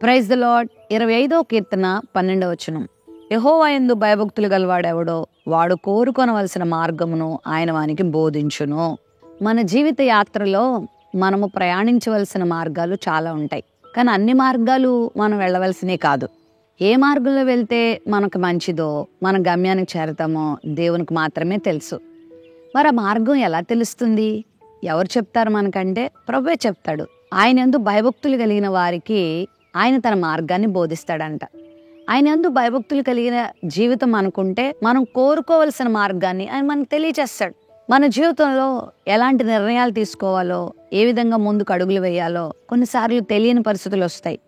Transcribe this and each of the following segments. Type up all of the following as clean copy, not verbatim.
Praise the lord. 25వ కీర్తన 12వ వచనం. యెహోవా యందు భయభక్తులు గలవాడెవడో వాడు కోరుకొనవలసిన మార్గమును ఆయన వానికి బోధించును. మన జీవిత యాత్రలో మనము ప్రయాణించవలసిన మార్గాలు చాలా ఉంటాయి. కానీ అన్ని మార్గాలు మనం వెళ్ళవలసినవి కాదు. ఏ మార్గంలో వెళ్తే మనకు మంచిదో, మన గమ్యానికి చేరతామో దేవునికి మాత్రమే తెలుసు. మరి ఆ మార్గం ఎలా తెలుస్తుంది? ఎవరు చెప్తారు మనకంటే? ప్రభువే చెప్తాడు. ఆయన యందు భయభక్తులు కలిగిన వారికి ఆయన తన మార్గాన్ని బోధిస్తాడంట. ఆయన యందు భయభక్తులు కలిగిన జీవితం అనుకుంటే మనం కోరుకోవలసిన మార్గాన్ని ఆయన మనకు తెలియచేస్తాడు. మన జీవితంలో ఎలాంటి నిర్ణయాలు తీసుకోవాలో, ఏ విధంగా ముందుకు అడుగులు వేయాలో కొన్నిసార్లు తెలియని పరిస్థితులు వస్తాయి.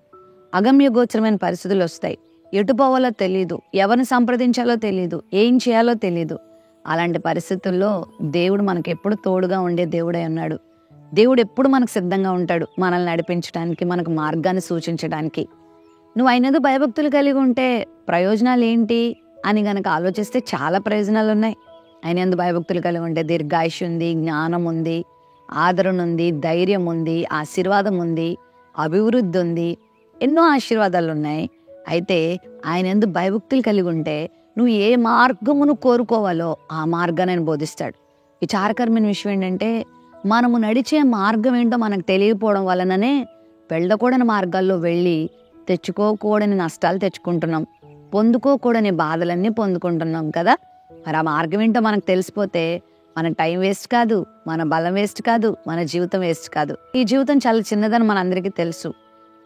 అగమ్యగోచరమైన పరిస్థితులు వస్తాయి. ఎటు పోవాలో తెలియదు, ఎవరిని సంప్రదించాలో తెలియదు, ఏం చేయాలో తెలియదు. అలాంటి పరిస్థితుల్లో దేవుడు మనకు ఎప్పుడు తోడుగా ఉండే దేవుడై ఉన్నాడు. దేవుడు ఎప్పుడు మనకు సిద్ధంగా ఉంటాడు, మనల్ని నడిపించడానికి, మనకు మార్గాన్ని సూచించడానికి. నువ్వు ఆయనదు భయభక్తులు కలిగి ఉంటే ప్రయోజనాలు ఏంటి అని గనక ఆలోచిస్తే చాలా ప్రయోజనాలు ఉన్నాయి. ఆయన యందు భయభక్తులు కలిగి ఉంటే దీర్ఘాయుష్ ఉంది, జ్ఞానం ఉంది, ఆదరణ ఉంది, ధైర్యం ఉంది, ఆశీర్వాదం ఉంది, అభివృద్ధి ఉంది, ఎన్నో ఆశీర్వాదాలు ఉన్నాయి. అయితే ఆయన యందు భయభక్తులు కలిగి ఉంటే నువ్వు ఏ మార్గమును కోరుకోవాలో ఆ మార్గాన్ని ఆయన బోధిస్తాడు. విచారకరమైన విషయం ఏంటంటే మనము నడిచే మార్గం ఏంటో మనకు తెలియకపోవడం వలననే వెళ్ళకూడని మార్గాల్లో వెళ్ళి తెచ్చుకోకూడని నష్టాలు తెచ్చుకుంటున్నాం, పొందుకోకూడని బాధలన్నీ పొందుకుంటున్నాం కదా. మరి ఆ మార్గం ఏంటో మనకు తెలిసిపోతే మన టైం వేస్ట్ కాదు, మన బలం వేస్ట్ కాదు, మన జీవితం వేస్ట్ కాదు. ఈ జీవితం చాలా చిన్నదని మనందరికీ తెలుసు.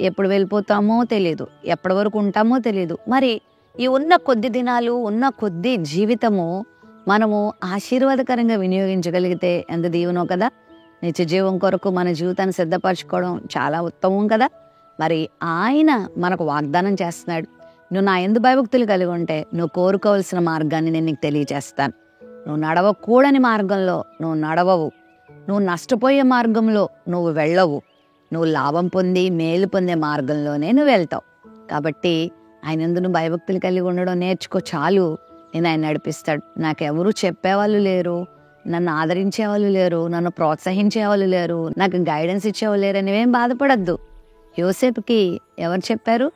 ఎప్పుడు వెళ్ళిపోతామో తెలియదు, ఎప్పటి వరకు ఉంటామో తెలియదు. మరి ఈ ఉన్న కొద్ది దినాలు, ఉన్న కొద్ది జీవితము మనము ఆశీర్వాదకరంగా వినియోగించగలిగితే ఎంత దీవెనో కదా. నిత్య జీవం కొరకు మన జీవితాన్ని సిద్ధపరచుకోవడం చాలా ఉత్తమం కదా. మరి ఆయన మనకు వాగ్దానం చేస్తున్నాడు, నువ్వు నా యందు భయభక్తులు కలిగి ఉంటే నువ్వు కోరుకోవాల్సిన మార్గాన్ని నేను నీకు తెలియజేస్తాను. నువ్వు నడవకూడని మార్గంలో నువ్వు నడవవు, నువ్వు నష్టపోయే మార్గంలో నువ్వు వెళ్ళవు, నువ్వు లాభం పొంది మేలు పొందే మార్గంలోనే నువ్వు వెళ్తావు. కాబట్టి ఆయన యందు నువ్వు భయభక్తులు కలిగి ఉండడం నేర్చుకో, చాలు. నేను ఆయన నడిపిస్తాడు. నాకెవరు చెప్పేవాళ్ళు లేరు, నన్ను ఆదరించేవాళ్ళు లేరు, నన్ను ప్రోత్సహించేవాళ్ళు లేరు, నాకు గైడెన్స్ ఇచ్చేవాళ్ళు లేరు అని నువ్వేం బాధపడద్దు. యోసేపుకి ఎవరు చెప్పారు?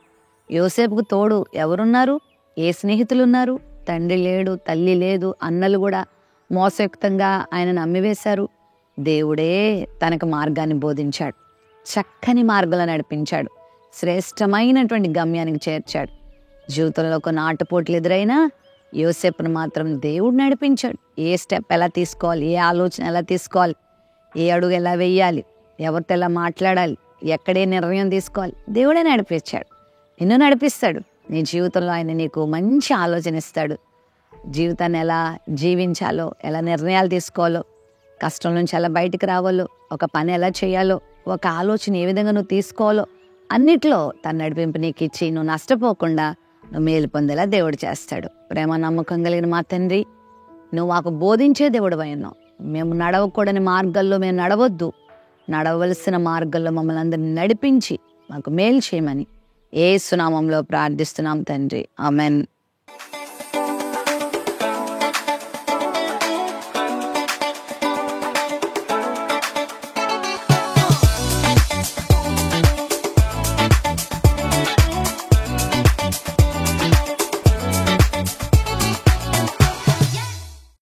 యోసేపుకు తోడు ఎవరున్నారు? ఏ స్నేహితులు ఉన్నారు? తండ్రి లేడు, తల్లి లేదు, అన్నలు కూడా మోసయుక్తంగా ఆయన నమ్మివేశారు. దేవుడే తనకు మార్గాన్ని బోధించాడు, చక్కని మార్గంలో నడిపించాడు, శ్రేష్టమైనటువంటి గమ్యానికి చేర్చాడు. జీవితంలో కొన్ని ఆటుపోట్లు ఎదురైనా యోసేపును మాత్రం దేవుడు నడిపించాడు. ఏ స్టెప్ ఎలా తీసుకోవాలి, ఏ ఆలోచన ఎలా తీసుకోవాలి, ఏ అడుగు ఎలా వేయాలి, ఎవరితో ఎలా మాట్లాడాలి, ఎక్కడే నిర్ణయం తీసుకోవాలి, దేవుడే నడిపించాడు. నిన్ను నడిపిస్తాడు. నీ జీవితంలో ఆయన నీకు మంచి ఆలోచన ఇస్తాడు. జీవితాన్ని ఎలా జీవించాలో, ఎలా నిర్ణయాలు తీసుకోవాలో, కష్టం నుంచి ఎలా బయటికి రావాలో, ఒక పని ఎలా చేయాలో, ఒక ఆలోచన ఏ విధంగా నువ్వు తీసుకోవాలో అన్నిట్లో తన నడిపింపు నీకు ఇచ్చి నువ్వు నష్టపోకుండా నువ్వు మేలు పొందేలా దేవుడు చేస్తాడు. ప్రేమ నమ్మకం కలిగిన మా తండ్రి, నువ్వు మాకు బోధించే దేవుడు అయినావు. మేము నడవకూడని మార్గాల్లో మేము నడవద్దు, నడవలసిన మార్గాల్లో మమ్మల్ని అందరినీ నడిపించి మాకు మేలు చేయమని యేసు నామములో ప్రార్థిస్తున్నాం తండ్రి. ఆమెన్.